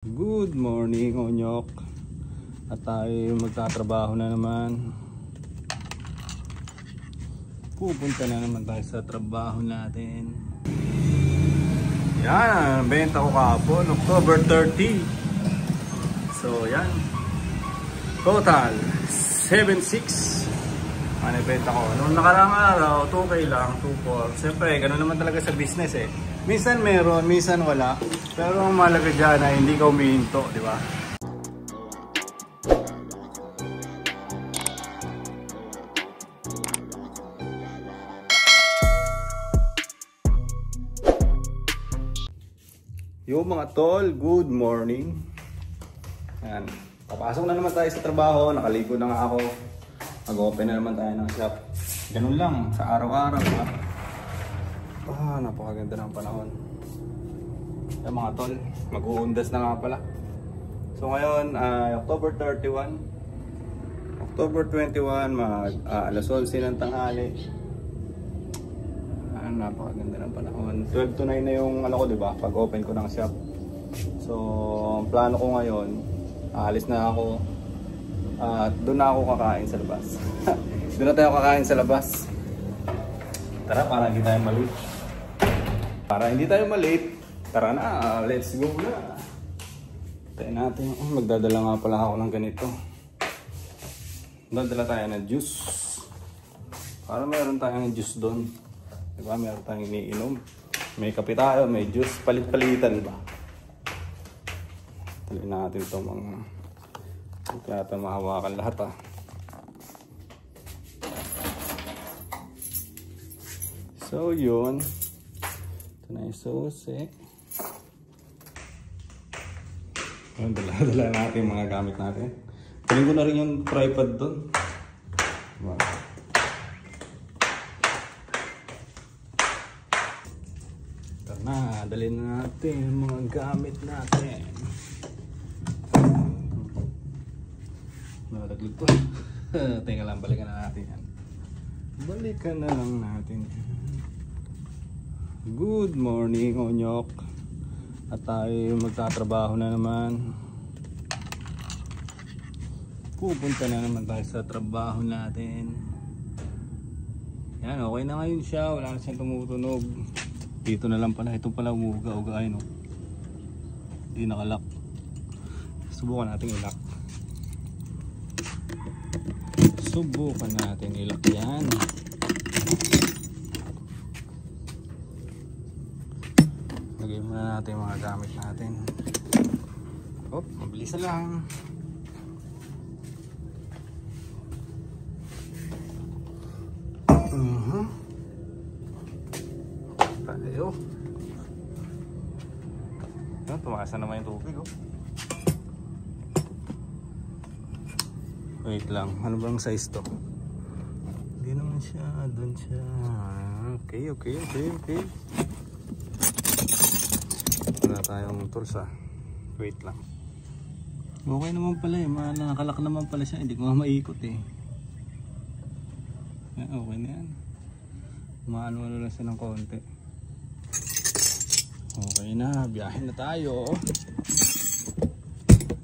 Good morning, Onyok. At tayo magtatrabaho na naman. Pupunta na naman tayo sa trabaho natin. Yan, benta ko kahapon, October 30. So yan, total 7.6 ang ibenta ko. Noong nakaraang araw, 2K lang, 2.4. Siyempre, ganoon naman talaga sa business eh. Minsan meron, minsan wala. Pero ang mahalaga dyan ay hindi ka umihinto, di ba? Yo mga tol, good morning. Ayan, papasok na naman tayo sa trabaho. Nakaligo na nga ako. Mag-open na naman tayo ng shop. Ganun lang, sa araw-araw. Napakaganda ng panahon. Yung mga tol, mag-uundas na nga pala. So ngayon ay October 31. October 21, alas 11 ng tanghali. Napakaganda ng panahon. 12 to 9 na yung ano ko, diba? Pag open ko ng shop. So ang plano ko ngayon, aalis na ako. At doon na ako kakain sa labas. Doon na tayo kakain sa labas. Tara, para hindi tayo malate. Para hindi tayo malate, tara na, let's go na. Tayo natin, magdadala nga pala ako ng ganito. Magdadala tayo ng juice. Para meron tayong juice doon. Diba, meron tayong iniinom. May kape tayo, may juice, palit-palitan ba? Tali natin ito mga... Hindi natin mahawakan lahat . So yun. Ito na yung sauce . Dala natin yung mga gamit natin. Taling ko na rin yung tripod doon. Diba? Ito na, dalhin na natin yung mga gamit natin. Nalaglag to. Teka lang, balikan na natin yan. Balikan na lang natin yan. Good morning, Onyok. At tayo magtatrabaho na naman. Pupunta na naman tayo sa trabaho natin. Yan, okay na ngayon siya. Wala na siyang tumutunog. Dito na lang pala. Ito pala umuuga-uga. Ayun, hindi nakalock. Subukan natin i-lock. Subukan natin i-lock yan. Lagyan muna natin yung mga gamit natin. Hop, mabilis na lang. Tayo. Tumaas na naman yung tubig . Wait lang, ano bang size to? Hindi naman siya, doon siya. Okay. Wala tayong tools . Wait lang. Okay naman pala nakakalak naman pala siya, hindi ko maikot . Okay na yan. Maano lang siya ng konti. Okay na, biyahin na tayo.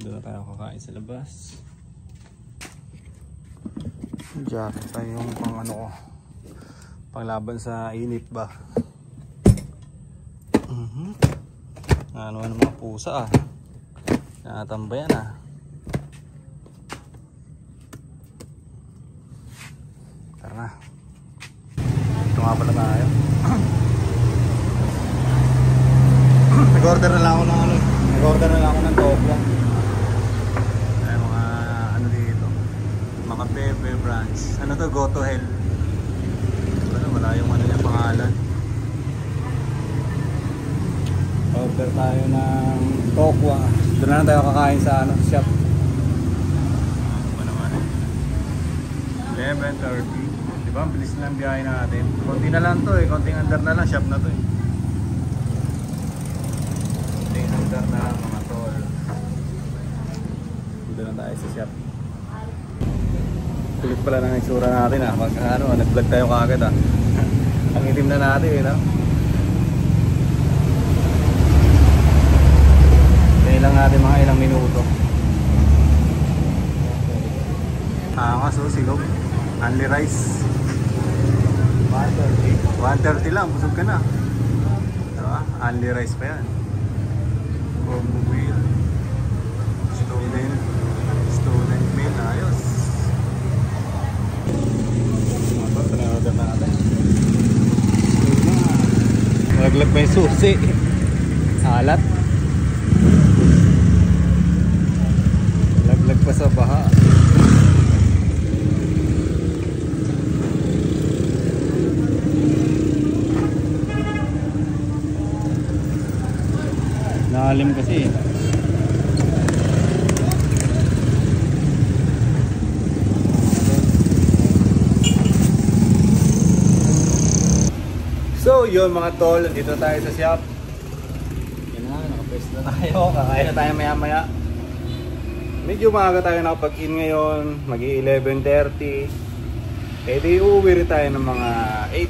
Doon na tayo kakain sa labas. Jacket tayo yung pang panglaban sa init ba. Ano mga pusa natambayan . Tara na. Ito nga pala tayo. Nag-order na lang ako ng tokwa. Ay mga dito. Mga Bebe branch. Ano to? Go to hell. Wala yung yung pangalan. Order tayo ng tokwa. Doon na tayo kakain sa shop. Ano naman 11:30. Diba? Ang bilis na lang biyahe natin. Konti na lang to konting under na lang. Shop na to Konting under na lang mga tol. Dito na tayo sa shop. Kulit pala ng itsura natin pag nag-vlog tayo kagad Ang itim na natin lang natin mga ilang minuto. Silog. Only rice. 130 lang, busog ka na. Diba? Only rice pa yan. Combo meal. Student meal. Ayos. Ito, pinag-order na natin. Naglag pa yung susi. Alat. Laglag pa sa baha. Naalim kasi. So yun mga tol, dito tayo sa shop. Yan na, nakapwesto na tayo. Kakain na tayo maya maya. Medyo maaga tayo nakapag-in ngayon. Mag-11:30. Eh di uuwi rin tayo ng mga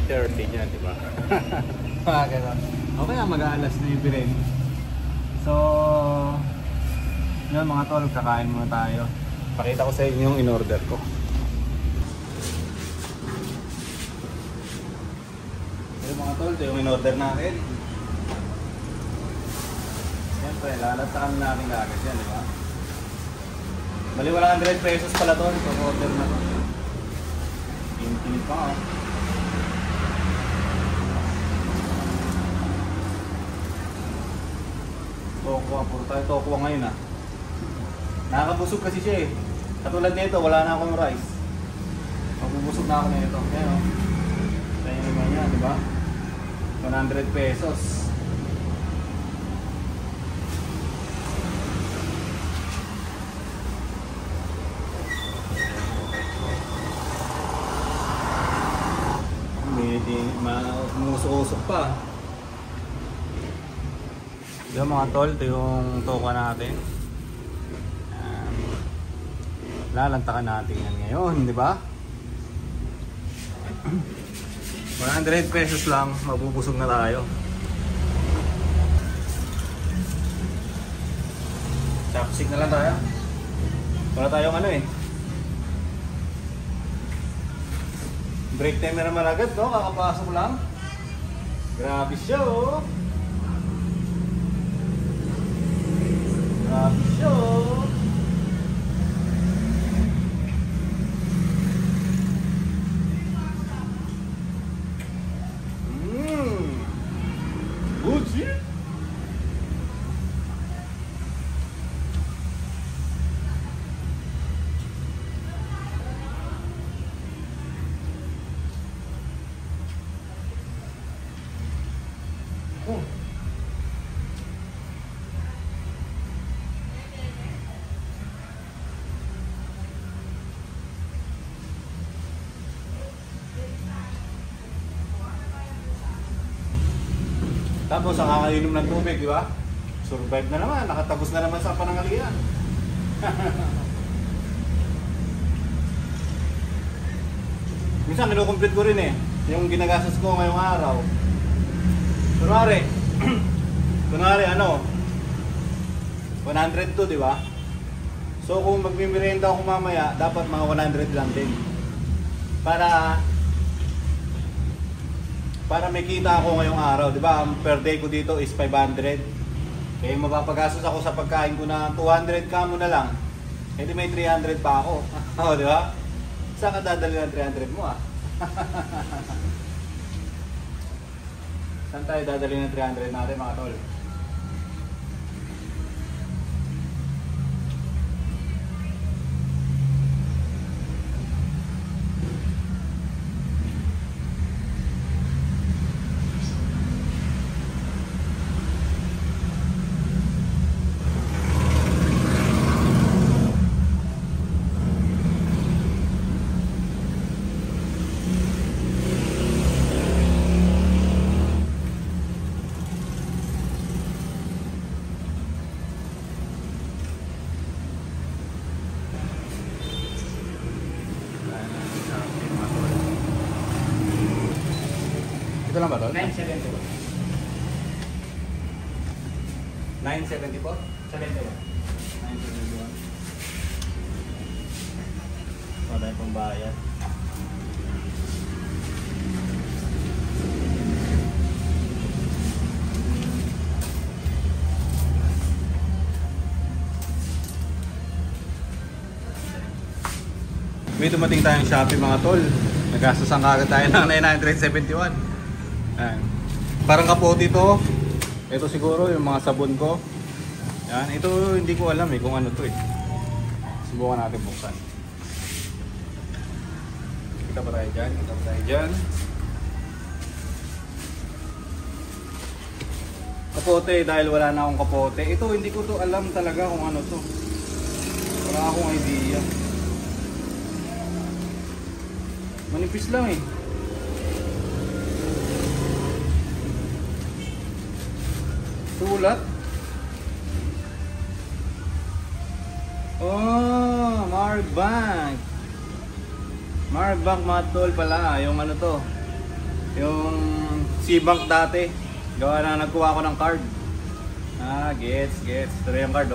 8:30 dyan, diba? Mga gano'n. Okay na, mag-aalas na yung rin. So yun mga tol, kakain muna tayo. Pakita ko sa inyo yung in-order ko. Yung mga tol, ito yung in-order natin. Siyempre, lalatakan natin agad yan, di ba? Bali 100 pesos pala to, ito order na to. Infinite pa nga. Tokwa, puro tayo tokwa ngayon ah. Nakakabusog kasi siya eh. Katulad nito, wala na akong rice. Magbubusog na ako nito. Ayan o. Kaya naman yan, di ba? 100 pesos. Umusok-usok pa. Yung mga tol, ito yung tokwa natin. Lalantakan natin yan ngayon, di ba? 100 pesos lang, mabubusog na tayo. Chopstick na lang tayo. Wala tayong ano eh. Break time na naman agad, no? Kakapasok lang. Grabe siya, oh. Grabe siya, oh. Gucci. Oh. Tapos ang kakainom ng tubig, di ba? Survive na naman, nakatagos na naman sa panangalian. Minsan kinukomplete ko rin eh, yung ginagastos ko ngayong araw. Kunwari ano, 100 to, di ba? So kung magmimerienda ako mamaya, dapat mga 100 lang din. Para may kita ako ngayong araw, di ba? Ang per day ko dito is 500. Kaya mapapagastos ako sa pagkain ko na 200 ka mo na lang. E di may 300 pa ako. O, di ba? Saan ka dadali ng 300 mo ah? Saan tayo dadali ng 300 natin mga tol? Ito lang ba tol? 970. 974? 71. 1971. Wala tayong pambayad. May dumating tayong Shopee mga tol. Nagastosan kagad tayo ng 971. Ayan. Parang kapote ito. Ito siguro yung mga sabon ko. Yan. Ito hindi ko alam kung ano to Subukan natin buksan. Kita pa tayo dyan. Kita pa tayo dyan. Kapote dahil wala na akong kapote. Ito hindi ko to alam talaga kung ano to. Wala akong idea. Manipis lang Sulat. Oh, Marbank. Marbank mga tol pala. Yung ano to. Yung C-Bank dati. Gawa na nagkuha ako ng card. Gets. Ito yung card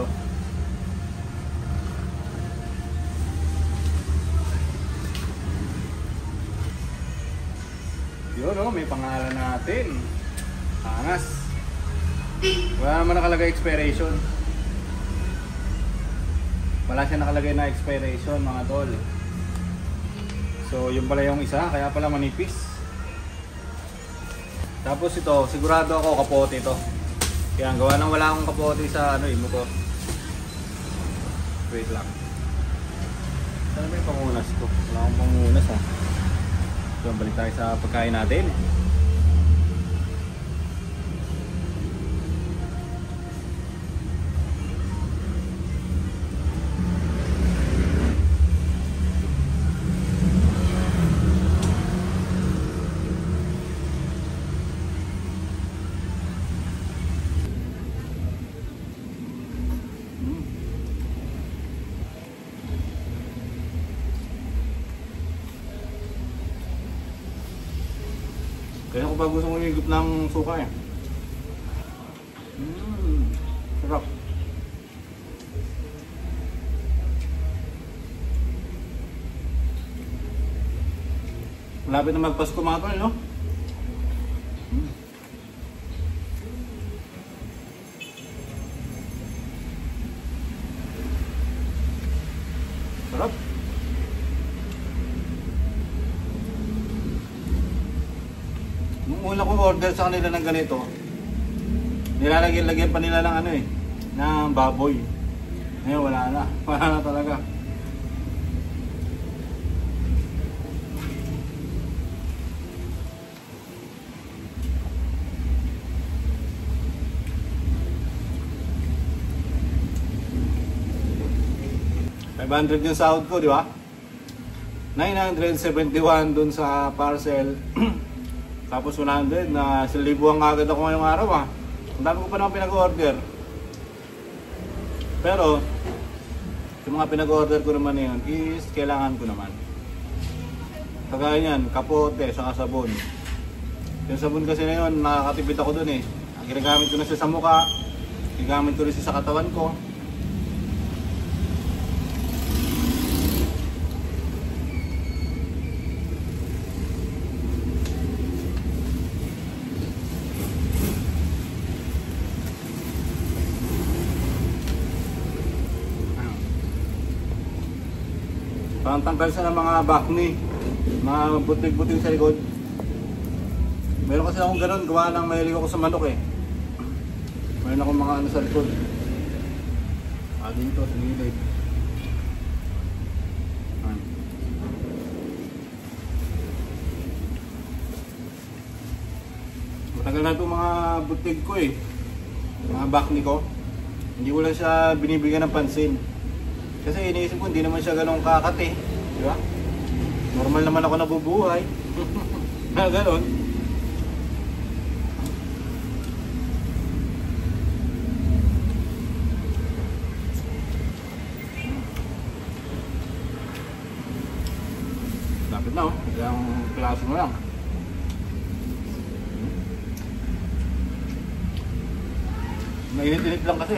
Yun may pangalan natin. Angas. Wala naman nakalagay expiration. Wala siya nakalagay na expiration mga tol. So yun pala yung isa, kaya pala manipis. Tapos ito, sigurado ako kapote ito. Kaya gawa nang wala akong kapote sa imo ko. Wait lang. Saan may pangunas ko? Wala akong pangunas So balik tayo sa pagkain natin. Kaya ko pa gusto mo higop ng suka Sarap. Malapit na magpasko mga tol, no? Sarap. Nung una ko order sa kanila ng ganito, nilalagyan pa nila ng ng baboy. Ngayon wala na. Wala na talaga. $500 yung sahod ko, di ba? 971 dun sa parcel. Tapos 100 na 1,000 ang agad ako ngayong araw Ang dami ko pa naman pinag-order. Pero yung mga pinag-order ko naman yun is kailangan ko naman. Kagaya yan, kapote, saka sabon. Yung sabon kasi na yun, nakakatipid ako dun Ang ginagamit ko na siya sa mukha, ginagamit ko rin siya sa katawan ko. Pangtanggal sa ng mga bakni, mga butig-butig sa likod. Meron kasi akong ganun, gawa ng mahilig ako sa manok Meron akong mga sa likod. Dito, sa gilid. Matagal na itong mga butig ko mga bakni ko. Hindi ko lang siya binibigyan ng pansin. Kasi iniisip ko hindi naman siya ganong kakate, di ba? Normal naman ako nabubuhay. Ganon. Lapit na Ilang klase mo lang. Mainit-init lang kasi.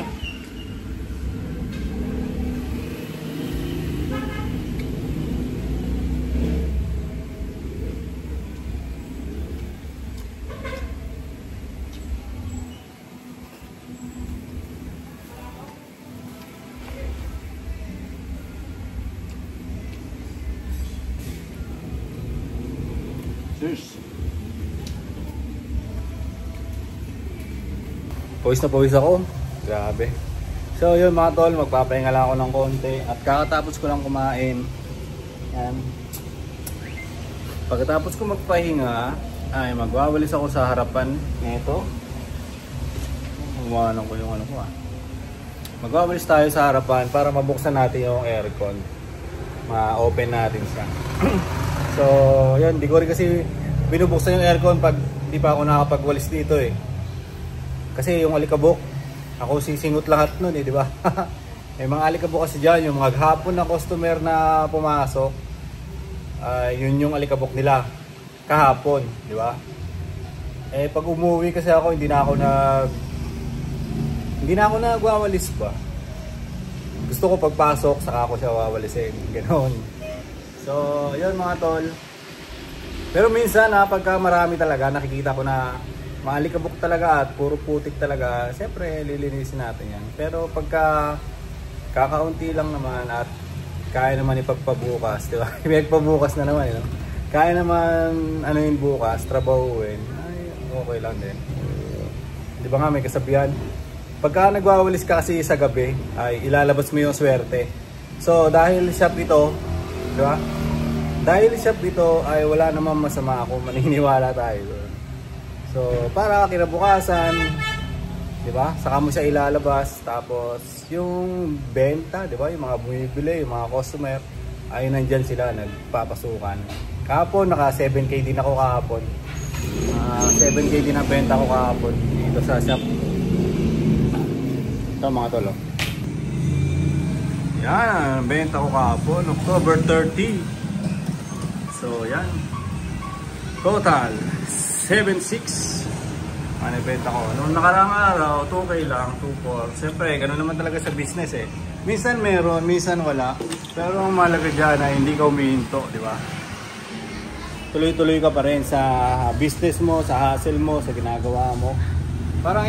Cheers! Pawis na pawis ako. Grabe. So yun mga tol, magpapahinga lang ako ng konti. At kakatapos ko lang kumain. Yan. Pagkatapos ko magpahinga, ay magwawalis ako sa harapan nito. Umawanan ko yung ano ko Magwawalis tayo sa harapan para mabuksan natin yung aircon. Ma-open natin siya. So yun, di ko rin kasi binubuksan yung aircon pag di pa ako nakapagwalis dito eh. Kasi yung alikabok, ako sisingot lahat nun eh, di ba? May mga alikabok kasi dyan, yung mga hapon na customer na pumasok, yun yung alikabok nila kahapon, di ba? Eh pag umuwi kasi ako, hindi na ako nagwawalis pa. Gusto ko pagpasok, saka ako siya wawalisin, ganoon. So, yun mga tol. Pero minsan, pagka marami talaga, nakikita ko na maalikabok talaga at puro putik talaga, siyempre lilinisin natin yan. Pero pagka kakaunti lang naman at kaya naman ipagpabukas, di ba? Ipagpabukas na naman, kaya naman ano yun bukas, trabahuin, ay okay lang din. Di ba nga may kasabihan? Pagka nagwawalis ka kasi sa gabi, ay ilalabas mo yung swerte. So dahil shop ito, di ba? Dahil shop ito ay wala namang masama kung maniniwala tayo. So, para kinabukasan, di ba? Saka mo siya ilalabas. Tapos, yung benta, di ba? Yung mga bumibili, yung mga customer, ay nandyan sila, nagpapasukan. Kahapon, naka 7K din ako kahapon. 7K din ang benta ko kahapon dito sa shop. Ito mga tolo. Yan, ang benta ko kahapon, October 30. So, yan. Total 7.6 ano ibenta ko. Noong nakaraang araw 2K lang, 2.4. Siyempre ganoon naman talaga sa business eh. Minsan meron, minsan wala. Pero ang mahalaga dyan ay hindi ka umihinto, di ba? Tuloy-tuloy ka pa rin sa business mo, sa hustle mo, sa ginagawa mo. Parang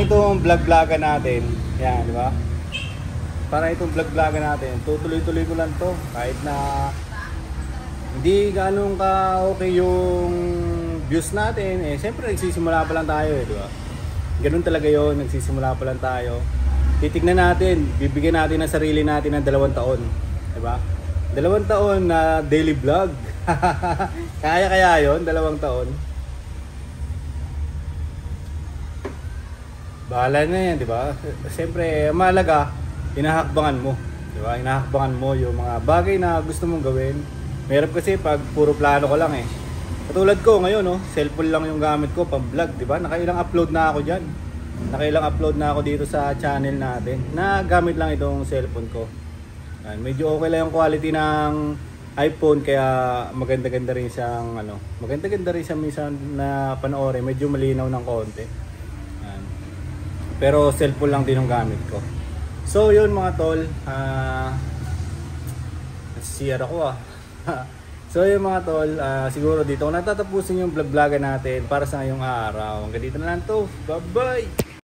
itong vlog-vlogan natin. Yan, di ba? Parang itong vlog-vlogan natin. Tutuloy-tuloy ko lang to kahit na hindi ganun ka okay yung views natin eh. Siyempre nagsisimula pa lang tayo eh, di ba? Ganun talaga yon, nagsisimula pa lang tayo. Titignan natin, bibigyan natin ng sarili natin ng 2 taon, di ba? 2 taon na daily vlog. Kaya yon, 2 taon. Bahala na yan, di ba? Siyempre, mahalaga, hinahakbangan mo, di ba? Hinahakbangan mo yung mga bagay na gusto mong gawin. Meron kasi pag puro plano ko lang eh. Katulad ko ngayon, cellphone lang yung gamit ko pang vlog, di ba? Nakailang upload na ako diyan. Nakailang upload na ako dito sa channel natin. Na gamit lang itong cellphone ko. Yan, medyo okay lang yung quality ng iPhone kaya maganda-ganda rin siyang maganda-ganda rin siya minsan na panoorin, medyo malinaw ng konti. Yan. Pero cellphone lang din yung gamit ko. So, yun mga tol, CR ako So yung mga tol, siguro dito ko natatapusin yung vlog-vlogan natin para sa ngayong araw. Hanggang dito na lang to. Bye bye!